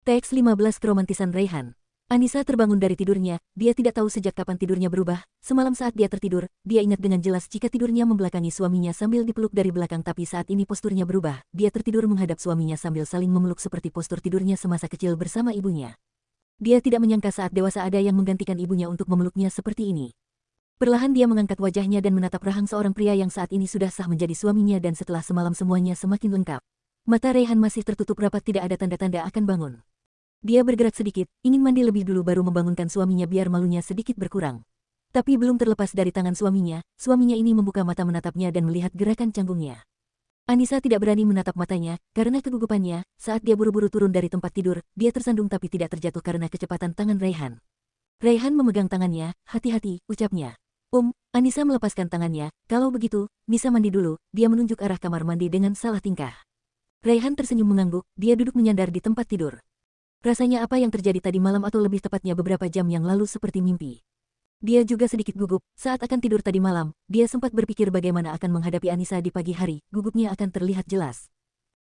TX15 Keromantisan Raihan. Anissa terbangun dari tidurnya, dia tidak tahu sejak kapan tidurnya berubah. Semalam saat dia tertidur, dia ingat dengan jelas jika tidurnya membelakangi suaminya sambil dipeluk dari belakang, tapi saat ini posturnya berubah. Dia tertidur menghadap suaminya sambil saling memeluk seperti postur tidurnya semasa kecil bersama ibunya. Dia tidak menyangka saat dewasa ada yang menggantikan ibunya untuk memeluknya seperti ini. Perlahan dia mengangkat wajahnya dan menatap rahang seorang pria yang saat ini sudah sah menjadi suaminya, dan setelah semalam semuanya semakin lengkap. Mata Raihan masih tertutup rapat, tidak ada tanda-tanda akan bangun. Dia bergerak sedikit, ingin mandi lebih dulu baru membangunkan suaminya biar malunya sedikit berkurang. Tapi belum terlepas dari tangan suaminya ini membuka mata menatapnya dan melihat gerakan canggungnya. Anissa tidak berani menatap matanya, karena kegugupannya. Saat dia buru-buru turun dari tempat tidur, dia tersandung tapi tidak terjatuh karena kecepatan tangan Raihan. Raihan memegang tangannya, hati-hati, ucapnya. Anissa melepaskan tangannya, kalau begitu, Nisa mandi dulu. Dia menunjuk arah kamar mandi dengan salah tingkah. Raihan tersenyum mengangguk, dia duduk menyandar di tempat tidur. Rasanya apa yang terjadi tadi malam, atau lebih tepatnya beberapa jam yang lalu, seperti mimpi. Dia juga sedikit gugup. Saat akan tidur tadi malam, dia sempat berpikir bagaimana akan menghadapi Anissa di pagi hari. Gugupnya akan terlihat jelas.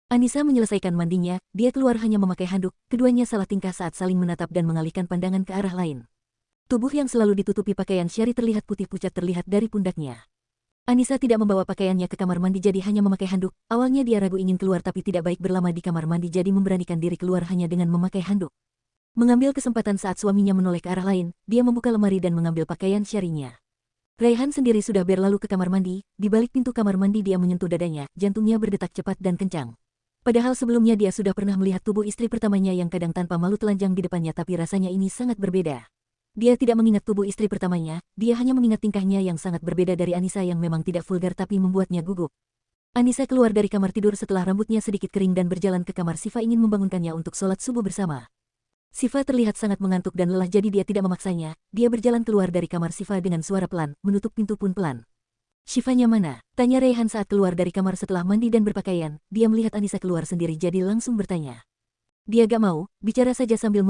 Anissa menyelesaikan mandinya, dia keluar hanya memakai handuk. Keduanya salah tingkah saat saling menatap dan mengalihkan pandangan ke arah lain. Tubuh yang selalu ditutupi pakaian syari terlihat putih pucat terlihat dari pundaknya. Anissa tidak membawa pakaiannya ke kamar mandi jadi hanya memakai handuk. Awalnya dia ragu ingin keluar tapi tidak baik berlama di kamar mandi jadi memberanikan diri keluar hanya dengan memakai handuk. Mengambil kesempatan saat suaminya menoleh ke arah lain, dia membuka lemari dan mengambil pakaian syarinya. Raihan sendiri sudah berlalu ke kamar mandi. Di balik pintu kamar mandi dia menyentuh dadanya, jantungnya berdetak cepat dan kencang. Padahal sebelumnya dia sudah pernah melihat tubuh istri pertamanya yang kadang tanpa malu telanjang di depannya, tapi rasanya ini sangat berbeda. Dia tidak mengingat tubuh istri pertamanya, dia hanya mengingat tingkahnya yang sangat berbeda dari Anissa yang memang tidak vulgar tapi membuatnya gugup. Anissa keluar dari kamar tidur setelah rambutnya sedikit kering dan berjalan ke kamar Siva ingin membangunkannya untuk sholat subuh bersama. Siva terlihat sangat mengantuk dan lelah jadi dia tidak memaksanya. Dia berjalan keluar dari kamar Siva dengan suara pelan, menutup pintu pun pelan. "Shivanya mana?" tanya Raihan saat keluar dari kamar setelah mandi dan berpakaian. Dia melihat Anissa keluar sendiri jadi langsung bertanya. Dia gak mau, bicara saja sambil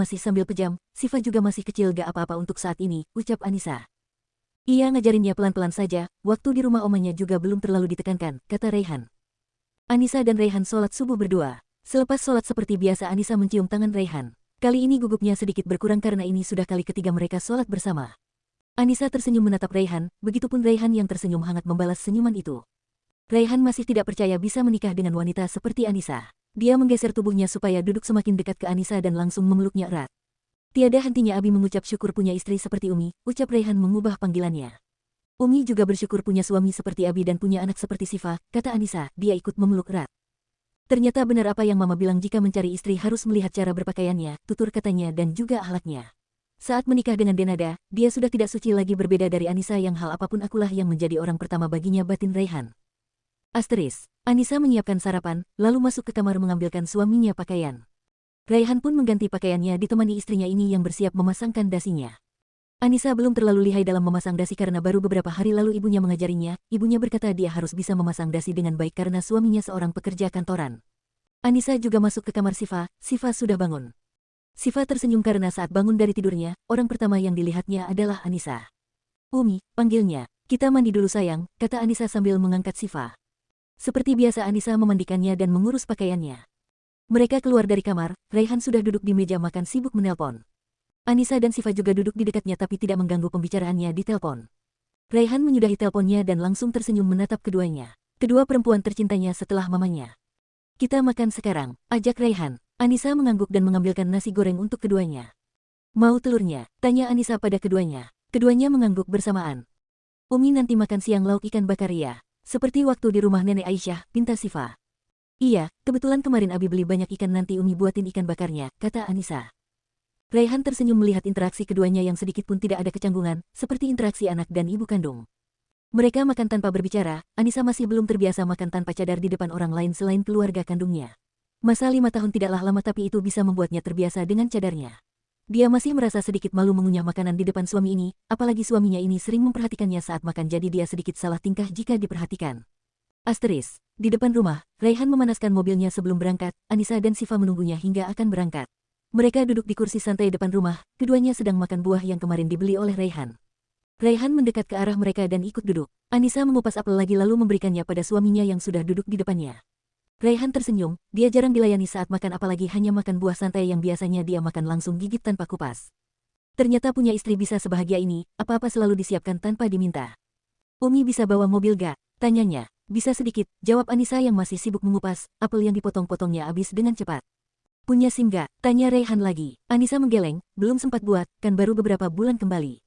pejam. Siva juga masih kecil, gak apa-apa untuk saat ini, ucap Anissa. Ia ngajarinnya pelan-pelan saja, waktu di rumah omanya juga belum terlalu ditekankan, kata Raihan. Anissa dan Raihan sholat subuh berdua. Selepas sholat seperti biasa Anissa mencium tangan Raihan. Kali ini gugupnya sedikit berkurang karena ini sudah kali ketiga mereka sholat bersama. Anissa tersenyum menatap Raihan, begitupun Raihan yang tersenyum hangat membalas senyuman itu. Raihan masih tidak percaya bisa menikah dengan wanita seperti Anissa. Dia menggeser tubuhnya supaya duduk semakin dekat ke Anissa dan langsung memeluknya erat. Tiada hentinya Abi mengucap syukur punya istri seperti Umi, ucap Raihan mengubah panggilannya. Umi juga bersyukur punya suami seperti Abi dan punya anak seperti Siva, kata Anissa, dia ikut memeluk erat. Ternyata benar apa yang Mama bilang, jika mencari istri harus melihat cara berpakaiannya, tutur katanya dan juga akhlaknya. Saat menikah dengan Denada, dia sudah tidak suci lagi, berbeda dari Anissa yang hal apapun akulah yang menjadi orang pertama baginya, batin Raihan. Anissa menyiapkan sarapan, lalu masuk ke kamar mengambilkan suaminya pakaian. Raihan pun mengganti pakaiannya ditemani istrinya ini yang bersiap memasangkan dasinya. Anissa belum terlalu lihai dalam memasang dasi karena baru beberapa hari lalu ibunya mengajarinya. Ibunya berkata dia harus bisa memasang dasi dengan baik karena suaminya seorang pekerja kantoran. Anissa juga masuk ke kamar Siva. Siva sudah bangun. Siva tersenyum karena saat bangun dari tidurnya, orang pertama yang dilihatnya adalah Anissa. Umi, panggilnya. Kita mandi dulu sayang, kata Anissa sambil mengangkat Siva. Seperti biasa Anissa memandikannya dan mengurus pakaiannya. Mereka keluar dari kamar, Raihan sudah duduk di meja makan sibuk menelpon. Anissa dan Siva juga duduk di dekatnya tapi tidak mengganggu pembicaraannya di telepon. Raihan menyudahi teleponnya dan langsung tersenyum menatap keduanya. Kedua perempuan tercintanya setelah mamanya. Kita makan sekarang, ajak Raihan. Anissa mengangguk dan mengambilkan nasi goreng untuk keduanya. Mau telurnya? Tanya Anissa pada keduanya. Keduanya mengangguk bersamaan. Umi nanti makan siang lauk ikan bakar ya. Seperti waktu di rumah nenek Aisyah, pinta Siva. Iya, kebetulan kemarin Abi beli banyak ikan, nanti Umi buatin ikan bakarnya, kata Anissa. Raihan tersenyum melihat interaksi keduanya yang sedikit pun tidak ada kecanggungan, seperti interaksi anak dan ibu kandung. Mereka makan tanpa berbicara, Anissa masih belum terbiasa makan tanpa cadar di depan orang lain selain keluarga kandungnya. Masa 5 tahun tidaklah lama tapi itu bisa membuatnya terbiasa dengan cadarnya. Dia masih merasa sedikit malu mengunyah makanan di depan suami ini, apalagi suaminya ini sering memperhatikannya saat makan jadi dia sedikit salah tingkah jika diperhatikan. Di depan rumah, Raihan memanaskan mobilnya sebelum berangkat, Anissa dan Siva menunggunya hingga akan berangkat. Mereka duduk di kursi santai depan rumah, keduanya sedang makan buah yang kemarin dibeli oleh Raihan. Raihan mendekat ke arah mereka dan ikut duduk. Anissa mengupas apel lagi lalu memberikannya pada suaminya yang sudah duduk di depannya. Raihan tersenyum, dia jarang dilayani saat makan apalagi hanya makan buah santai yang biasanya dia makan langsung gigit tanpa kupas. Ternyata punya istri bisa sebahagia ini, apa-apa selalu disiapkan tanpa diminta. Umi bisa bawa mobil gak? Tanyanya. Bisa sedikit, jawab Anissa yang masih sibuk mengupas, apel yang dipotong-potongnya habis dengan cepat. Punya SIM gak? Tanya Raihan lagi. Anissa menggeleng, belum sempat buat, kan baru beberapa bulan kembali.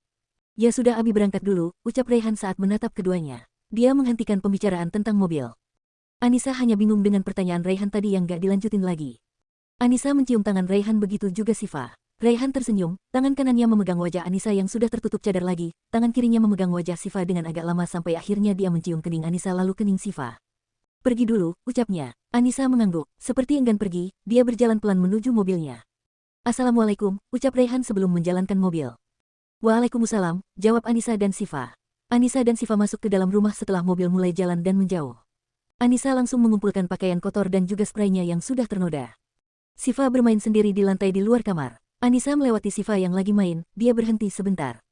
Ya sudah Abi berangkat dulu, ucap Raihan saat menatap keduanya. Dia menghentikan pembicaraan tentang mobil. Anissa hanya bingung dengan pertanyaan Raihan tadi yang gak dilanjutin lagi. Anissa mencium tangan Raihan begitu juga Siva. Raihan tersenyum, tangan kanannya memegang wajah Anissa yang sudah tertutup cadar lagi, tangan kirinya memegang wajah Siva dengan agak lama sampai akhirnya dia mencium kening Anissa lalu kening Siva. Pergi dulu, ucapnya. Anissa mengangguk, seperti enggan pergi, dia berjalan pelan menuju mobilnya. Assalamualaikum, ucap Raihan sebelum menjalankan mobil. Waalaikumsalam, jawab Anissa dan Siva. Anissa dan Siva masuk ke dalam rumah setelah mobil mulai jalan dan menjauh. Anissa langsung mengumpulkan pakaian kotor dan juga spraynya yang sudah ternoda. Siva bermain sendiri di lantai di luar kamar. Anissa melewati Siva yang lagi main, dia berhenti sebentar.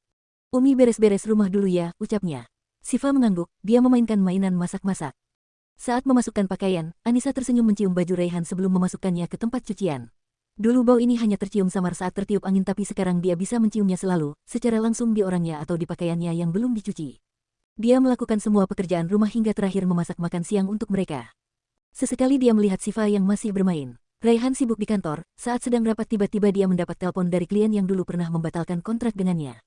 Umi beres-beres rumah dulu ya, ucapnya. Siva mengangguk, dia memainkan mainan masak-masak. Saat memasukkan pakaian, Anissa tersenyum mencium baju Raihan sebelum memasukkannya ke tempat cucian. Dulu bau ini hanya tercium samar saat tertiup angin tapi sekarang dia bisa menciumnya selalu, secara langsung di orangnya atau di pakaiannya yang belum dicuci. Dia melakukan semua pekerjaan rumah hingga terakhir memasak makan siang untuk mereka. Sesekali dia melihat Siva yang masih bermain. Raihan sibuk di kantor, saat sedang rapat tiba-tiba dia mendapat telepon dari klien yang dulu pernah membatalkan kontrak dengannya.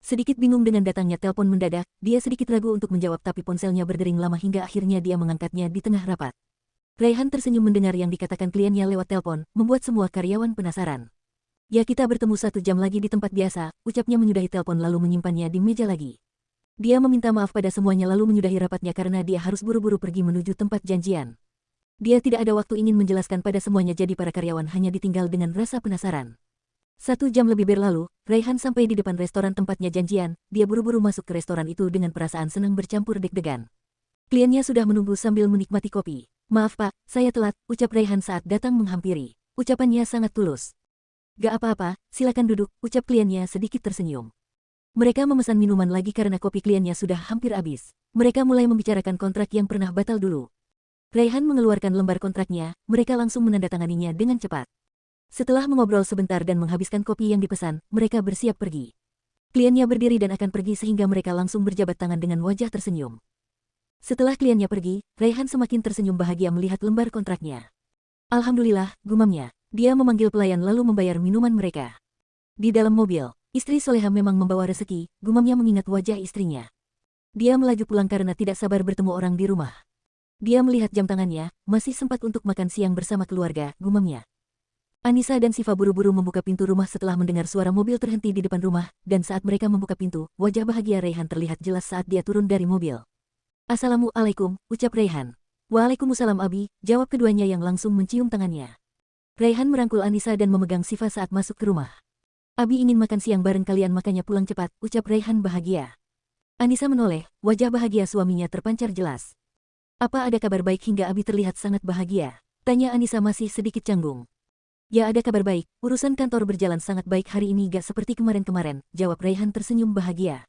Sedikit bingung dengan datangnya telepon mendadak, dia sedikit ragu untuk menjawab tapi ponselnya berdering lama hingga akhirnya dia mengangkatnya di tengah rapat. Raihan tersenyum mendengar yang dikatakan kliennya lewat telepon, membuat semua karyawan penasaran. Ya kita bertemu 1 jam lagi di tempat biasa, ucapnya menyudahi telepon lalu menyimpannya di meja lagi. Dia meminta maaf pada semuanya lalu menyudahi rapatnya karena dia harus buru-buru pergi menuju tempat janjian. Dia tidak ada waktu ingin menjelaskan pada semuanya jadi para karyawan hanya ditinggal dengan rasa penasaran. 1 jam lebih berlalu, Raihan sampai di depan restoran tempatnya janjian, dia buru-buru masuk ke restoran itu dengan perasaan senang bercampur deg-degan. Kliennya sudah menunggu sambil menikmati kopi. Maaf pak, saya telat, ucap Raihan saat datang menghampiri. Ucapannya sangat tulus. Gak apa-apa, silakan duduk, ucap kliennya sedikit tersenyum. Mereka memesan minuman lagi karena kopi kliennya sudah hampir habis. Mereka mulai membicarakan kontrak yang pernah batal dulu. Raihan mengeluarkan lembar kontraknya, mereka langsung menandatanganinya dengan cepat. Setelah mengobrol sebentar dan menghabiskan kopi yang dipesan, mereka bersiap pergi. Kliennya berdiri dan akan pergi sehingga mereka langsung berjabat tangan dengan wajah tersenyum. Setelah kliennya pergi, Raihan semakin tersenyum bahagia melihat lembar kontraknya. Alhamdulillah, gumamnya. Dia memanggil pelayan lalu membayar minuman mereka. Di dalam mobil, istri Soleha memang membawa rezeki, gumamnya mengingat wajah istrinya. Dia melaju pulang karena tidak sabar bertemu orang di rumah. Dia melihat jam tangannya, masih sempat untuk makan siang bersama keluarga, gumamnya. Anissa dan Siva buru-buru membuka pintu rumah setelah mendengar suara mobil terhenti di depan rumah, dan saat mereka membuka pintu, wajah bahagia Raihan terlihat jelas saat dia turun dari mobil. Assalamualaikum, ucap Raihan. Waalaikumsalam Abi, jawab keduanya yang langsung mencium tangannya. Raihan merangkul Anissa dan memegang Siva saat masuk ke rumah. Abi ingin makan siang bareng kalian makanya pulang cepat, ucap Raihan bahagia. Anissa menoleh, wajah bahagia suaminya terpancar jelas. Apa ada kabar baik hingga Abi terlihat sangat bahagia? Tanya Anissa masih sedikit canggung. Ya ada kabar baik, urusan kantor berjalan sangat baik hari ini gak seperti kemarin-kemarin, jawab Raihan tersenyum bahagia.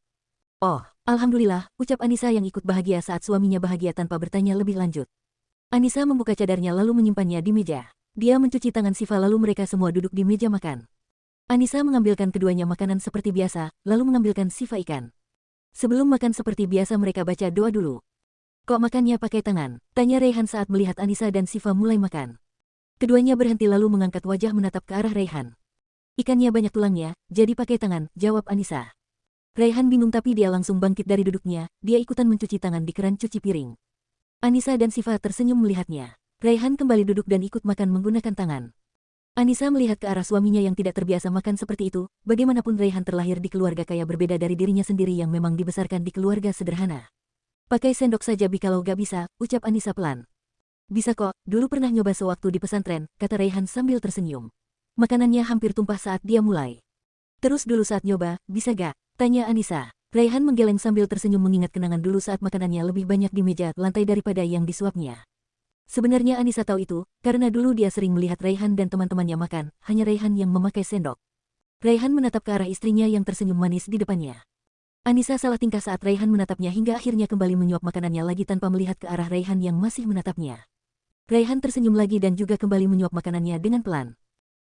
Oh, alhamdulillah, ucap Anissa yang ikut bahagia saat suaminya bahagia tanpa bertanya lebih lanjut. Anissa membuka cadarnya lalu menyimpannya di meja. Dia mencuci tangan Siva lalu mereka semua duduk di meja makan. Anissa mengambilkan keduanya makanan seperti biasa, lalu mengambilkan Siva ikan. Sebelum makan seperti biasa mereka baca doa dulu. Kok makannya pakai tangan? Tanya Raihan saat melihat Anissa dan Siva mulai makan. Keduanya berhenti lalu mengangkat wajah menatap ke arah Raihan. Ikannya banyak tulangnya, jadi pakai tangan, jawab Anissa. Raihan bingung tapi dia langsung bangkit dari duduknya, dia ikutan mencuci tangan di keran cuci piring. Anissa dan Siva tersenyum melihatnya. Raihan kembali duduk dan ikut makan menggunakan tangan. Anissa melihat ke arah suaminya yang tidak terbiasa makan seperti itu, bagaimanapun Raihan terlahir di keluarga kaya berbeda dari dirinya sendiri yang memang dibesarkan di keluarga sederhana. Pakai sendok saja kalau gak bisa, ucap Anissa pelan. Bisa kok, dulu pernah nyoba sewaktu di pesantren, kata Raihan sambil tersenyum. Makanannya hampir tumpah saat dia mulai. Terus dulu saat nyoba, bisa gak? Tanya Anissa. Raihan menggeleng sambil tersenyum mengingat kenangan dulu saat makanannya lebih banyak di meja lantai daripada yang disuapnya. Sebenarnya Anissa tahu itu, karena dulu dia sering melihat Raihan dan teman-temannya makan, hanya Raihan yang memakai sendok. Raihan menatap ke arah istrinya yang tersenyum manis di depannya. Anissa salah tingkah saat Raihan menatapnya hingga akhirnya kembali menyuap makanannya lagi tanpa melihat ke arah Raihan yang masih menatapnya. Raihan tersenyum lagi dan juga kembali menyuap makanannya dengan pelan.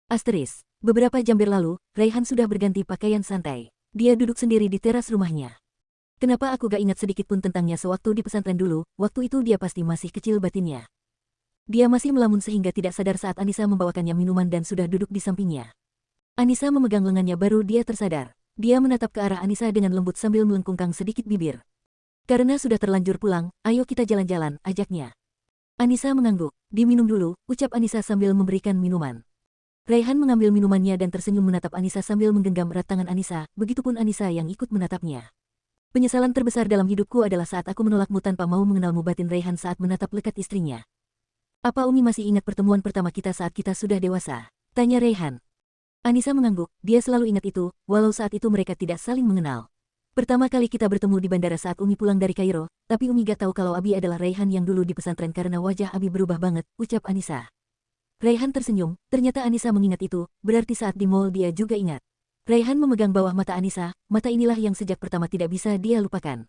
Asteris, beberapa jam berlalu, Raihan sudah berganti pakaian santai. Dia duduk sendiri di teras rumahnya. Kenapa aku gak ingat sedikit pun tentangnya sewaktu di pesantren dulu, waktu itu dia pasti masih kecil batinnya. Dia masih melamun sehingga tidak sadar saat Anissa membawakannya minuman dan sudah duduk di sampingnya. Anissa memegang lengannya baru dia tersadar. Dia menatap ke arah Anissa dengan lembut sambil melengkungkan sedikit bibir. Karena sudah terlanjur pulang, ayo kita jalan-jalan, ajaknya. Anissa mengangguk. Diminum dulu, ucap Anissa sambil memberikan minuman. Raihan mengambil minumannya dan tersenyum menatap Anissa sambil menggenggam erat tangan Anissa, begitupun Anissa yang ikut menatapnya. Penyesalan terbesar dalam hidupku adalah saat aku menolakmu tanpa mau mengenalmu, batin Raihan saat menatap lekat istrinya. Apa Umi masih ingat pertemuan pertama kita saat kita sudah dewasa? Tanya Raihan. Anissa mengangguk, dia selalu ingat itu, walau saat itu mereka tidak saling mengenal. Pertama kali kita bertemu di bandara saat Umi pulang dari Kairo, tapi Umi gak tahu kalau Abi adalah Raihan yang dulu di pesantren karena wajah Abi berubah banget, ucap Anissa. Raihan tersenyum, ternyata Anissa mengingat itu, berarti saat di mall dia juga ingat. Raihan memegang bawah mata Anissa, mata inilah yang sejak pertama tidak bisa dia lupakan.